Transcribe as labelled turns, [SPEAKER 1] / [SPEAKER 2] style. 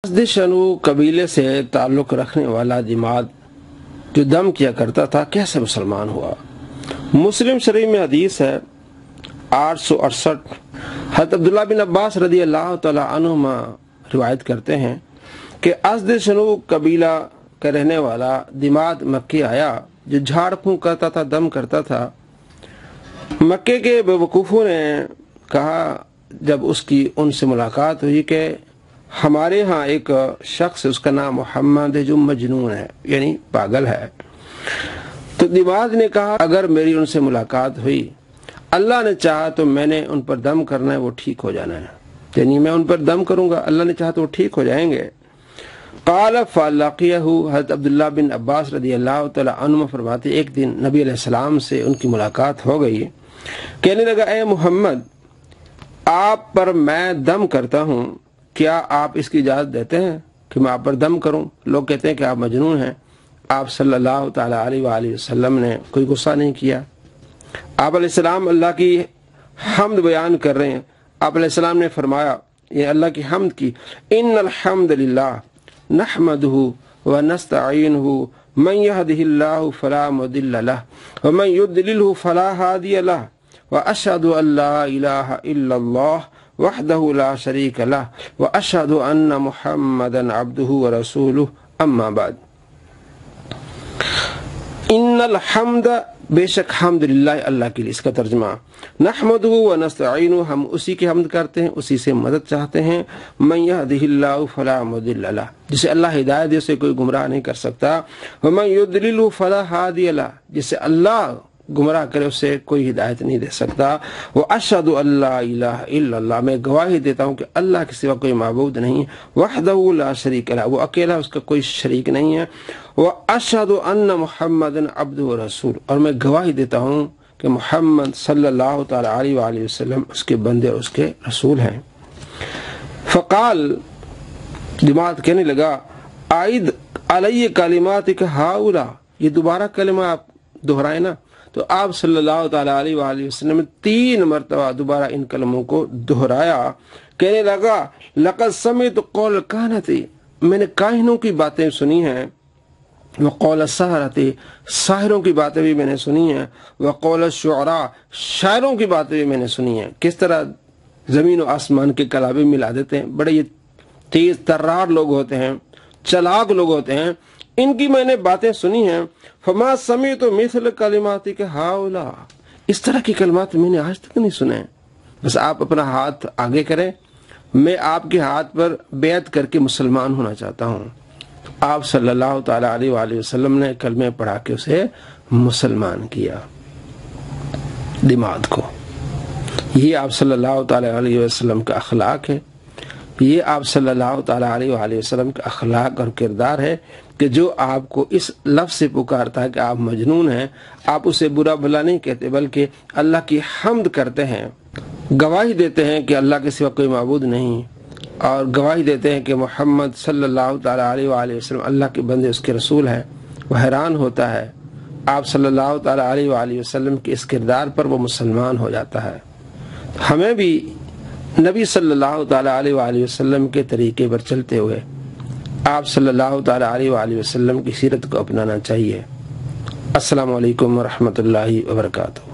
[SPEAKER 1] अज़द-ए-शनू कबीले से ताल्लुक़ रखने वाला दिमाद जो दम किया करता था कैसे मुसलमान हुआ। मुस्लिम शरीफ में हदीस है 868। हज़रत अब्दुल्लाह बिन अब्बास रज़ी अल्लाह तआला अन्हुमा रिवायत करते हैं कि अज़द-ए-शनू कबीला का रहने वाला दिमाद मक्के आया जो झाड़ फूंक करता था, दम करता था। मक्के के बेवकूफ़ों ने कहा जब उसकी उनसे मुलाकात हुई कि हमारे यहाँ एक शख्स है, उसका नाम मोहम्मद है जो मजनून है, यानी पागल है। तो दिमाद ने कहा अगर मेरी उनसे मुलाकात हुई, अल्लाह ने चाहा तो मैंने उन पर दम करना है, वो ठीक हो जाना है, यानी मैं उन पर दम करूंगा, अल्लाह ने चाहा तो वो ठीक हो जाएंगे। क़ाल फ़लक़ियहु, हज़रत अब्दुल्लाह बिन अब्बास रज़ी अल्लाह तआला अन्हुमा फरमाते एक दिन नबी अलैहिस्सलाम से उनकी मुलाकात हो गई। कहने लगा ए मोहम्मद, आप पर मैं दम करता हूँ, क्या आप इसकी इजाज़त देते हैं कि मैं आप पर दम करूं? लोग कहते हैं कि आप मजनून हैं। आप सल्लल्लाहु ताला अलैहि वसल्लम ने कोई गुस्सा नहीं किया। आप अलैहिस्सलाम अल्लाह की हम्द बयान कर रहे हैं। आप अलैहिस्सलाम ने फरमाया, ये अल्लाह की हम्द की, इन्नल हम्दलिल्लाह नहमदुहु व नस्तईनुहु मन यहदिहिल्लाहु फला मुदिल्ल लहु व मन युद्लिलहु फला हादिय लहु व अशहदु अल्ला इलाहा इल्लल्लाह वहदहु ला शरीक लहु व अशहदु अन्ना मुहम्मदन अब्दुहु व रसूलुहु अम्मा बाद। इन्नल हम्द, बेशक हम्दुलिल्लाह अल्लाह के लिए, इसका तर्जुमा नहमदुहु व नस्तईनुहु, हम उसी की हम्द करते हैं, उसी से मदद चाहते हैं। मन यहदिहिल्लाहु फला मुदिल्ल लहु, जिसे अल्लाह हिदायत दे उसे कोई गुमराह नहीं कर सकता। व मन युद्लिलहु फला हादिय लहु, जिसे अल्लाह गुमराह करे उसे कोई हिदायत नहीं दे सकता। वो अशहदु अल्ला इलाहा इल्लल्लाह, मैं गवाही देता हूँ कि अल्लाह के सिवा कोई माबूद नहीं, वहदहु ला शरीक लहु, वो अकेला, उसका कोई शरीक नहीं है। वो अशहदु अन्ना मुहम्मदन अब्दुहु व रसूल, और मैं गवाही देता हूँ कि मोहम्मद सल्लल्लाहु ताला अलैहि वसल्लम उसके बंदे और उसके रसूल हैं। फ़क़ाल, दिमाद कहने लगा, आइद अलैहि कलिमातिक हाउला, ये दोबारा कलिमा आप दोहराए ना। तो आप सल्लल्लाहु ताला अलैहि वसल्लम ने 3 मरतबा दोबारा इन कलमों को दोहराया। कहने लगा, लक़द समिअतु क़ौल कहनती, मैंने काहिनों की बातें सुनी हैं, व क़ौल सहरती, साहिरों की बातें भी मैंने सुनी हैं, व क़ौल शुअरा, शायरों की बातें भी मैंने सुनी हैं। किस तरह ज़मीन और आसमान के कलाबे मिला देते हैं, बड़े ये तेज तर्रार लोग होते हैं, चलाक लोग होते हैं, इनकी मैंने बातें सुनी हैं। फमा समिअतु मिस्ल कलिमातिक हाउला, इस तरह की कलिमात मैंने आज तक नहीं सुने। बस आप अपना हाथ आगे करें, मैं आपके हाथ पर बैत करके मुसलमान होना चाहता हूँ। आप सल्लल्लाहु ताला अलैहि वसल्लम ने कलमे पढ़ा के उसे मुसलमान किया। दिमाग को, ये आप सल्लल्लाहु ताला अलैहि वसल्लम का अखलाक है, ये आप सल्लल्लाहु ताला अलैहि वसल्लम का अखलाक और किरदार है कि जो आपको इस लफ्ज़ से पुकारता है कि आप मजनून हैं, आप उसे बुरा भला नहीं कहते, बल्कि अल्लाह की हम्द करते हैं, गवाही देते हैं कि अल्लाह के सिवा कोई माबूद नहीं, और गवाही देते हैं कि मोहम्मद सल्लल्लाहु ताला अलैहि वसल्लम अल्लाह के बंदे, उसके रसूल हैं। वह हैरान होता है, आप सल्लल्लाहु ताला अलैहि वसल्लम के इस किरदार पर वो मुसलमान हो जाता है। हमें भी नबी सल्लल्लाहु ताला अलैहि वसल्लम के तरीके पर चलते हुए आप सल्लल्लाहु ताला अलैहि वसल्लम की सीरत को अपनाना चाहिए। अस्सलामु अलैकुम व रहमतुल्लाहि व बरकातुहू।